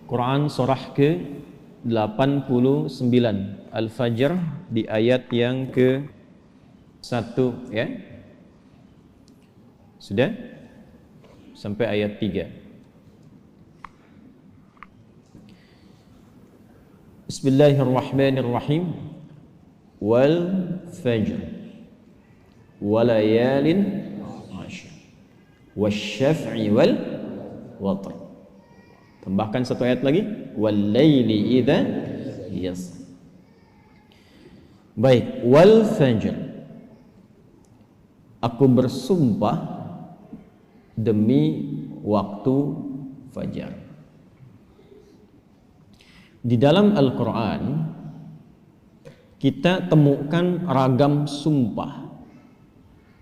Quran surah ke-89 Al-Fajr di ayat yang ke-1 ya. Sudah? Sampai ayat 3. Bismillahirrahmanirrahim. Wal fajr walayalin 'ashr wasyaf'i wal watr. Tambahkan satu ayat lagi, wal laili idza yasr. Baik, wal fajr, aku bersumpah demi waktu fajar. Di dalam Al-Quran kita temukan ragam sumpah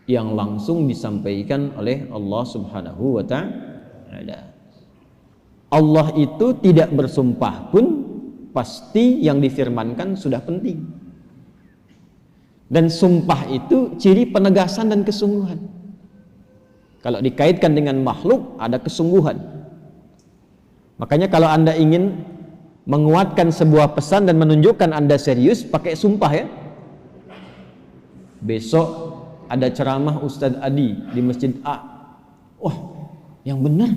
yang langsung disampaikan oleh Allah Subhanahu wa ta'ala. Allah itu tidak bersumpah pun pasti yang difirmankan sudah penting. Dan sumpah itu ciri penegasan dan kesungguhan. Kalau dikaitkan dengan makhluk ada kesungguhan. Makanya kalau Anda ingin menguatkan sebuah pesan dan menunjukkan Anda serius, pakai sumpah ya. Besok ada ceramah Ustadz Adi di Masjid A. Wah, yang benar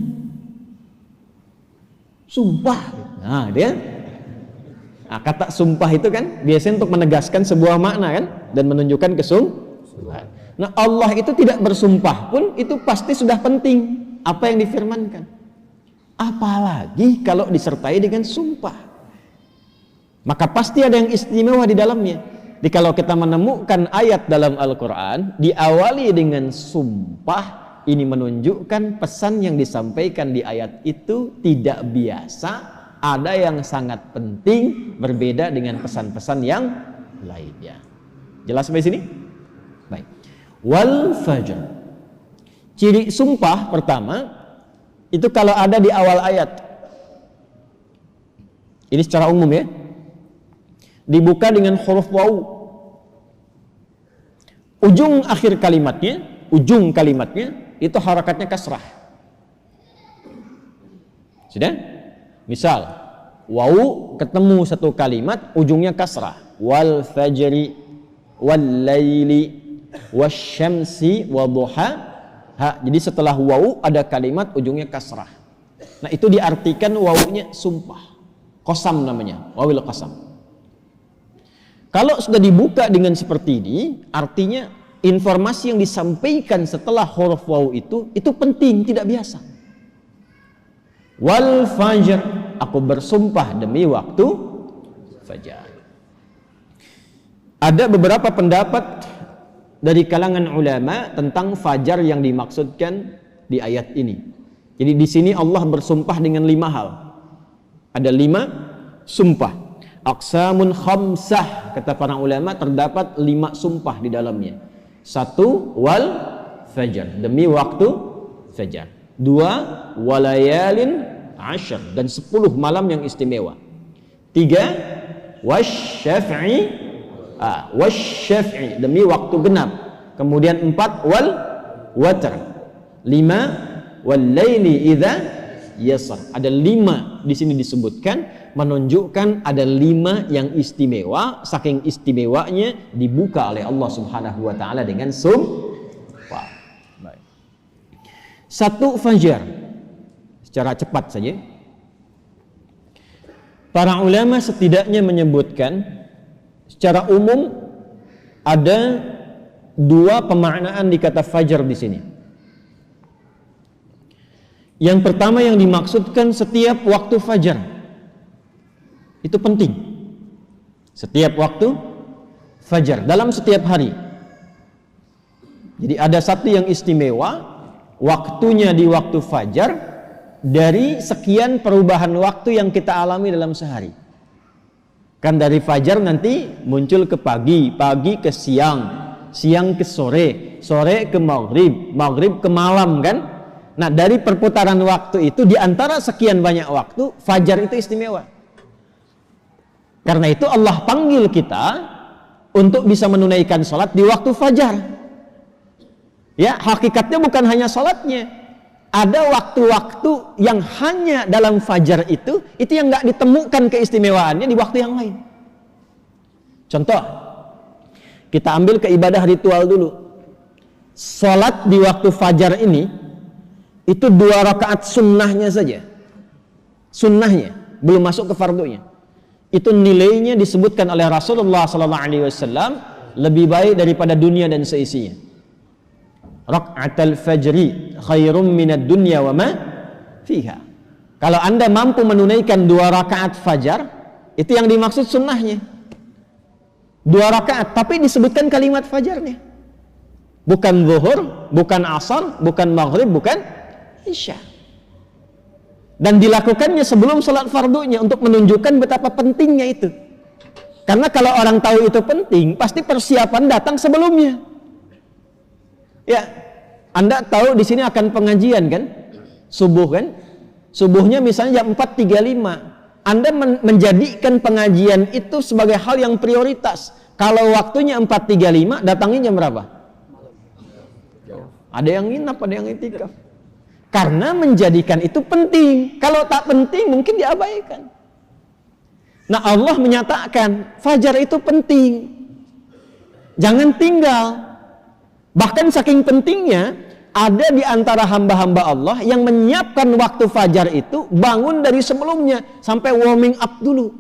sumpah. Nah, dia. Nah, kata sumpah itu kan biasanya untuk menegaskan sebuah makna kan dan menunjukkan kesungguhan. Nah, Allah itu tidak bersumpah pun itu pasti sudah penting apa yang difirmankan. Apalagi kalau disertai dengan sumpah. Maka pasti ada yang istimewa di dalamnya. Jadi kalau kita menemukan ayat dalam Al-Quran diawali dengan sumpah, ini menunjukkan pesan yang disampaikan di ayat itu tidak biasa, ada yang sangat penting, berbeda dengan pesan-pesan yang lainnya. Jelas sampai sini? Baik. Wal fajr. Ciri sumpah pertama itu kalau ada di awal ayat. Ini secara umum ya. Dibuka dengan huruf waw. Ujung akhir kalimatnya, ujung kalimatnya itu harakatnya kasrah. Sudah? Misal, waw ketemu satu kalimat ujungnya kasrah. Wal fajri wal laili wasyamsi wadduha. Jadi setelah waw ada kalimat ujungnya kasrah. Nah, itu diartikan wawnya sumpah. Qasam namanya, wawil qasam. Kalau sudah dibuka dengan seperti ini, artinya informasi yang disampaikan setelah huruf waw itu penting, tidak biasa. Wal fajr, aku bersumpah demi waktu fajar. Ada beberapa pendapat dari kalangan ulama tentang fajar yang dimaksudkan di ayat ini. Jadi di sini Allah bersumpah dengan 5 hal. Ada 5 sumpah. Aqsamun khamsah, kata para ulama, terdapat 5 sumpah di dalamnya. 1, wal fajar, demi waktu fajar. 2, walayalin 'ashr, dan 10 malam yang istimewa. 3, wasyaf'i, wasyaf'i, demi waktu genap. Kemudian 4, wal watr. 5, wal laili idza yasr. Ada 5 di sini disebutkan, menunjukkan ada 5 yang istimewa. Saking istimewanya dibuka oleh Allah Subhanahu wa ta'ala dengan sumpah. Baik. 1, fajar. Secara cepat saja. Para ulama setidaknya menyebutkan secara umum ada 2 pemaknaan di kata fajar di sini. Yang pertama yang dimaksudkan setiap waktu fajar. Itu penting. Setiap waktu fajar dalam setiap hari. Jadi ada satu yang istimewa, waktunya di waktu fajar dari sekian perubahan waktu yang kita alami dalam sehari. Kan dari fajar nanti muncul ke pagi, pagi ke siang, siang ke sore, sore ke maghrib, maghrib ke malam kan. Nah, dari perputaran waktu itu di antara sekian banyak waktu, fajar itu istimewa. Karena itu Allah panggil kita untuk bisa menunaikan sholat di waktu fajar. Ya, hakikatnya bukan hanya sholatnya, ada waktu-waktu yang hanya dalam fajar itu yang nggak ditemukan keistimewaannya di waktu yang lain. Contoh, kita ambil ke ibadah ritual dulu. Salat di waktu fajar ini itu 2 rakaat sunnahnya saja. Sunnahnya, belum masuk ke fardunya. Itu nilainya disebutkan oleh Rasulullah SAW lebih baik daripada dunia dan seisinya. Raka'atul fajri khairum minad dunya wa ma fiha. Kalau Anda mampu menunaikan 2 rakaat fajar, itu yang dimaksud sunnahnya. 2 rakaat, tapi disebutkan kalimat fajarnya. Bukan zuhur, bukan asar, bukan maghrib, bukan isya. Dan dilakukannya sebelum salat fardunya untuk menunjukkan betapa pentingnya itu. Karena kalau orang tahu itu penting, pasti persiapan datang sebelumnya. Ya, Anda tahu di sini akan pengajian kan? Subuh kan? Subuhnya misalnya jam 4.35. Anda menjadikan pengajian itu sebagai hal yang prioritas. Kalau waktunya 4.35, datangnya jam berapa? Ada yang nginap, ada yang itikaf. Karena menjadikan itu penting. Kalau tak penting mungkin diabaikan. Nah, Allah menyatakan fajar itu penting. Jangan tinggal. Bahkan saking pentingnya, ada di antara hamba-hamba Allah yang menyiapkan waktu fajar itu bangun dari sebelumnya sampai warming up dulu.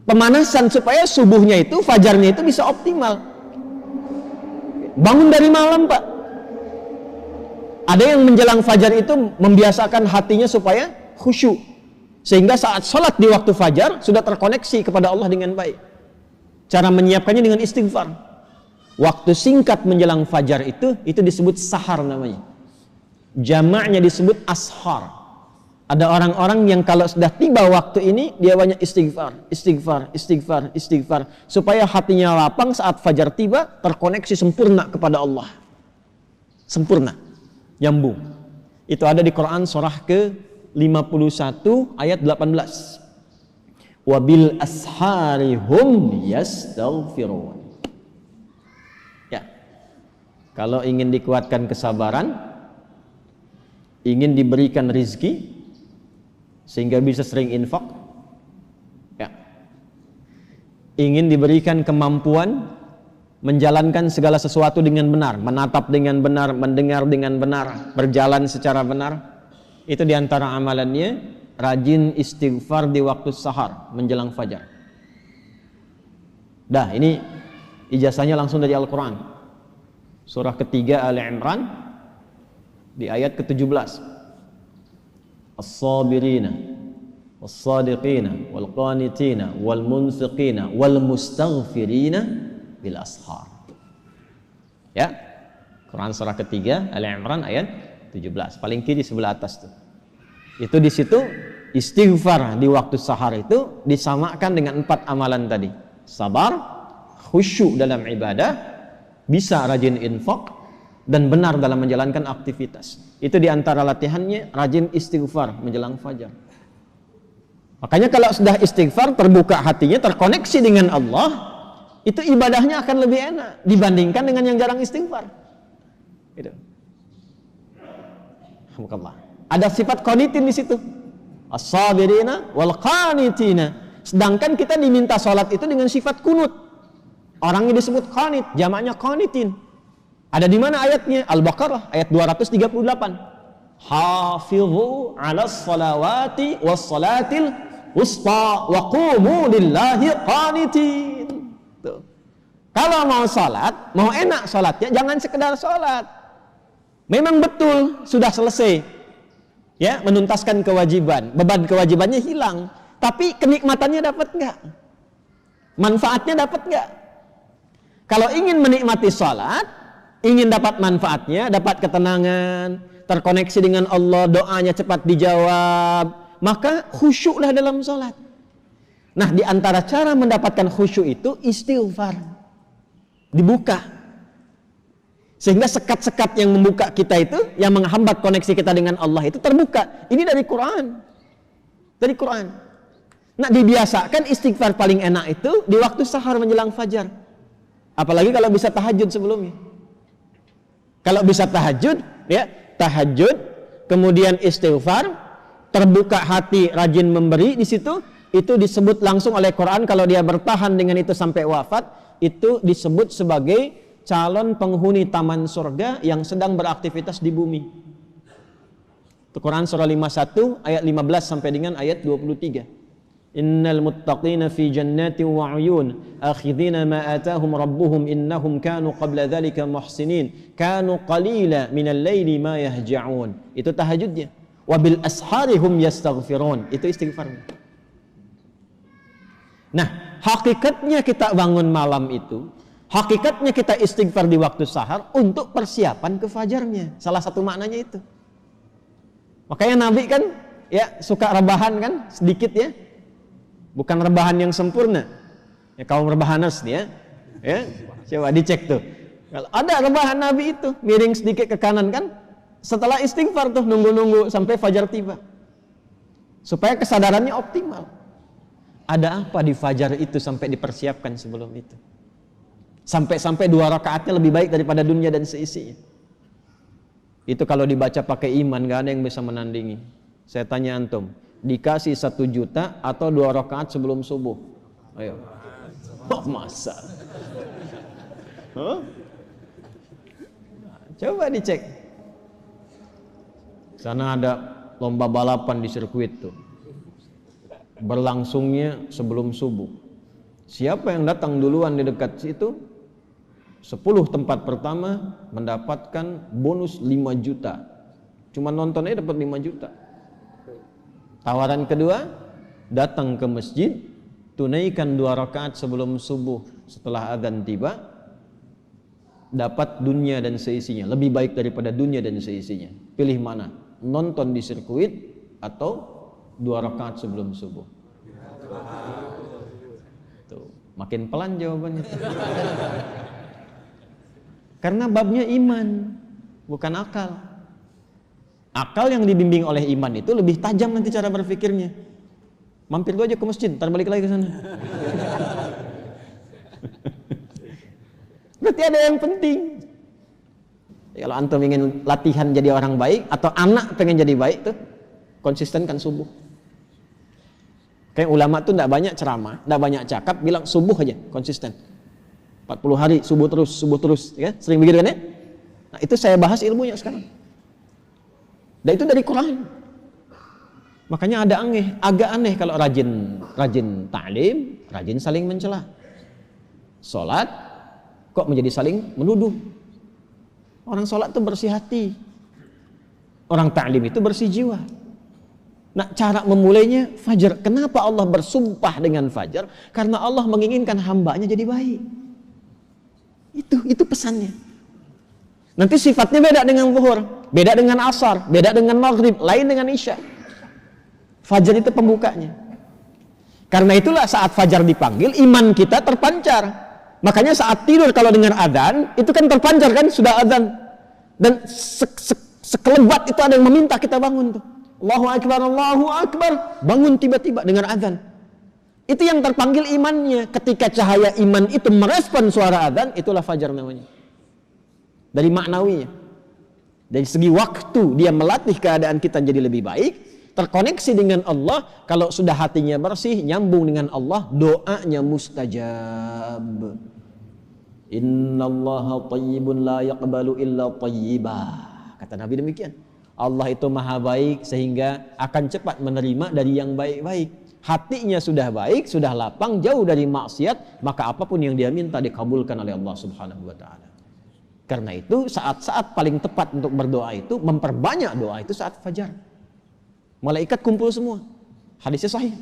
Pemanasan supaya subuhnya itu, fajarnya itu bisa optimal. Bangun dari malam, Pak. Ada yang menjelang fajar itu membiasakan hatinya supaya khusyuk. Sehingga saat sholat di waktu fajar sudah terkoneksi kepada Allah dengan baik. Cara menyiapkannya dengan istighfar. Waktu singkat menjelang fajar itu disebut sahar namanya. Jamaknya disebut ashar. Ada orang-orang yang kalau sudah tiba waktu ini, dia banyak istighfar, istighfar, istighfar, istighfar. Supaya hatinya lapang saat fajar tiba, terkoneksi sempurna kepada Allah. Sempurna, nyambung. Itu ada di Quran surah ke-51 ayat 18. Wabil ashari hum yastaghfirun. Kalau ingin dikuatkan kesabaran, ingin diberikan rizki, sehingga bisa sering infak, ya. Ingin diberikan kemampuan menjalankan segala sesuatu dengan benar, menatap dengan benar, mendengar dengan benar, berjalan secara benar. Itu diantara amalannya, rajin istighfar di waktu sahar menjelang fajar. Dah, ini ijazahnya langsung dari Al-Quran. Surah ketiga Ali Imran di ayat ke-17. As-sabirina was-sadiqina wal-qanitina wal-munfiqina wal-mustaghfirina bil ashar. Ya. Quran surah ketiga Ali Imran ayat 17. Paling kiri sebelah atas tuh. Itu di situ istighfar di waktu sahar itu disamakan dengan 4 amalan tadi. Sabar, khusyuk dalam ibadah, bisa rajin infak, dan benar dalam menjalankan aktivitas. Itu diantara latihannya, rajin istighfar menjelang fajar. Makanya kalau sudah istighfar, terbuka hatinya, terkoneksi dengan Allah, itu ibadahnya akan lebih enak dibandingkan dengan yang jarang istighfar. Gitu. Alhamdulillah. Ada sifat qanitin di situ. As-sabirina wal qanitina. Sedangkan kita diminta sholat itu dengan sifat kunut. Orangnya disebut qanit, jamaknya qanitin. Ada di mana ayatnya? Al-Baqarah ayat 238. Hafizu 'alas salawati was salatil wusta wa qumu lillahi qanitin. Tuh. Kalau mau salat, mau enak salatnya, jangan sekedar salat. Memang betul sudah selesai. Ya, menuntaskan kewajiban, beban kewajibannya hilang, tapi kenikmatannya dapat enggak? Manfaatnya dapat enggak? Kalau ingin menikmati salat, ingin dapat manfaatnya, dapat ketenangan, terkoneksi dengan Allah, doanya cepat dijawab, maka khusyuklah dalam salat. Nah, di antara cara mendapatkan khusyuk itu istighfar. Dibuka. Sehingga sekat-sekat yang membuka kita itu, yang menghambat koneksi kita dengan Allah itu terbuka. Ini dari Quran. Dari Quran. Nah, dibiasakan istighfar paling enak itu di waktu sahar menjelang fajar. Apalagi kalau bisa tahajud sebelumnya. Kalau bisa tahajud, ya, tahajud kemudian istighfar, terbuka hati, rajin memberi di situ, itu disebut langsung oleh Quran kalau dia bertahan dengan itu sampai wafat, itu disebut sebagai calon penghuni taman surga yang sedang beraktivitas di bumi. Itu Quran surah 51 ayat 15 sampai dengan ayat 23. Innal muttaqina fi jannatin wa 'uyun akhidhina ma atahum rabbuhum innahum kanu qabla dhalika muhsinin kanu qalila minal laili ma yahja'un. Itu tahajudnya. Wa bil ashari hum yastaghfirun. Itu istighfarnya. Nah, hakikatnya kita bangun malam itu, hakikatnya kita istighfar di waktu sahar untuk persiapan ke fajarnya. Salah satu maknanya itu. Makanya Nabi kan ya suka rebahan kan sedikit ya. Bukan rebahan yang sempurna. Ya kaum rebahanas nih ya. Ya, coba dicek tuh. Kalau ada rebahan Nabi itu, miring sedikit ke kanan kan, setelah istighfar tuh nunggu-nunggu sampai fajar tiba. Supaya kesadarannya optimal. Ada apa di fajar itu sampai dipersiapkan sebelum itu? Sampai-sampai 2 rakaatnya lebih baik daripada dunia dan seisinya. Itu kalau dibaca pakai iman, gak ada yang bisa menandingi. Saya tanya antum, dikasih 1 juta atau 2 rakaat sebelum subuh? Ayo. Oh, masa? Huh? Coba dicek. Sana ada lomba balapan di sirkuit tuh. Berlangsungnya sebelum subuh. Siapa yang datang duluan di dekat situ, 10 tempat pertama mendapatkan bonus 5 juta. Cuma nontonnya dapat 5 juta. Tawaran kedua, datang ke masjid, tunaikan 2 rakaat sebelum subuh, setelah azan tiba, dapat dunia dan seisinya, lebih baik daripada dunia dan seisinya. Pilih mana? Nonton di sirkuit atau 2 rakaat sebelum subuh? Tuh, makin pelan jawabannya. Karena babnya iman, bukan akal. Akal yang dibimbing oleh iman itu lebih tajam nanti cara berpikirnya. Mampir gua aja ke masjid, ntar balik lagi ke sana. Berarti ada yang penting. Kalau antum ingin latihan jadi orang baik atau anak pengen jadi baik tuh, konsistenkan subuh. Kayak ulama tuh enggak banyak ceramah, enggak banyak cakap, bilang subuh aja, konsisten. 40 hari subuh terus, ya. Sering begitu kan ya? Nah, itu saya bahas ilmunya sekarang. Dan itu dari Quran. Makanya agak aneh kalau rajin ta'lim, rajin saling mencela. Salat kok menjadi saling menuduh. Orang salat itu bersih hati. Orang ta'lim itu bersih jiwa. Nah, cara memulainya fajar. Kenapa Allah bersumpah dengan fajar? Karena Allah menginginkan hambanya jadi baik. Itu pesannya. Nanti sifatnya beda dengan zuhur, beda dengan asar, beda dengan maghrib, lain dengan isya. Fajar itu pembukanya. Karena itulah saat fajar dipanggil, iman kita terpancar. Makanya saat tidur kalau dengar adzan, itu kan terpancar kan, sudah adzan. Dan sekelebat itu ada yang meminta kita bangun tuh. Allahu Akbar, bangun tiba-tiba dengar adzan. Itu yang terpanggil imannya. Ketika cahaya iman itu merespon suara adzan, itulah fajar namanya. Dari maknawinya, dari segi waktu dia melatih keadaan kita jadi lebih baik, terkoneksi dengan Allah. Kalau sudah hatinya bersih, nyambung dengan Allah, doanya mustajab. Innallaha thayyibun la yaqbalu illa thayyibah. Kata Nabi demikian. Allah itu maha baik sehingga akan cepat menerima dari yang baik-baik. Hatinya sudah baik, sudah lapang, jauh dari maksiat, maka apapun yang dia minta dikabulkan oleh Allah Subhanahu wa taala. Karena itu saat-saat paling tepat untuk berdoa itu, memperbanyak doa itu saat fajar. Malaikat kumpul semua. Hadisnya sahih.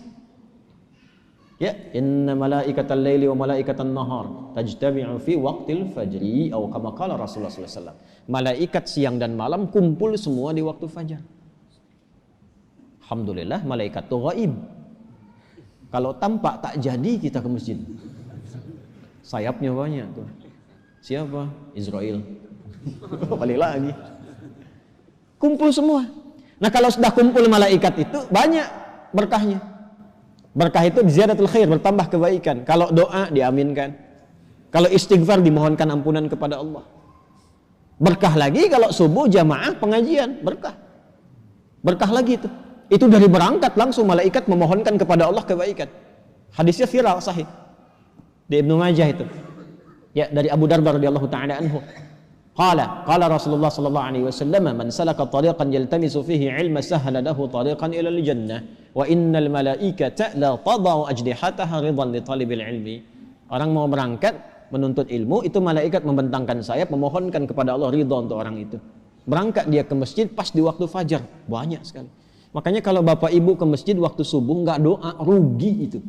Ya, inna malaikatal laili wa malaikatan nahar tajtami'u fi waqtil fajri atau kama qala Rasulullah sallallahu alaihi wasallam. Malaikat siang dan malam kumpul semua di waktu fajar. Alhamdulillah malaikat itu gaib. Kalau tampak tak jadi kita ke masjid. Sayapnya banyak tuh. Siapa? Israel. Balik lagi. Kumpul semua. Nah, kalau sudah kumpul malaikat itu banyak berkahnya. Berkah itu ziyadatul khair, bertambah kebaikan. Kalau doa diaminkan. Kalau istighfar dimohonkan ampunan kepada Allah. Berkah lagi kalau subuh jamaah pengajian, berkah. Berkah lagi itu. Itu dari berangkat langsung malaikat memohonkan kepada Allah kebaikan. Hadisnya viral sahih di Ibnu Majah itu. Ya, dari Abu Darda radhiyallahu taala anhu. Qala Rasulullah sallallahu alaihi wasallam, "Man salaka tariqan yaltamisu fihi 'ilma sahhala lahu tariqan ila al-jannah, wa innal malaikata la tadau ajnihataha ridan li talibil ilmi." Orang mau berangkat menuntut ilmu, itu malaikat membentangkan sayap memohonkan kepada Allah ridha untuk orang itu. Berangkat dia ke masjid pas di waktu fajar, banyak sekali. Makanya kalau bapak ibu ke masjid waktu subuh nggak doa, rugi itu.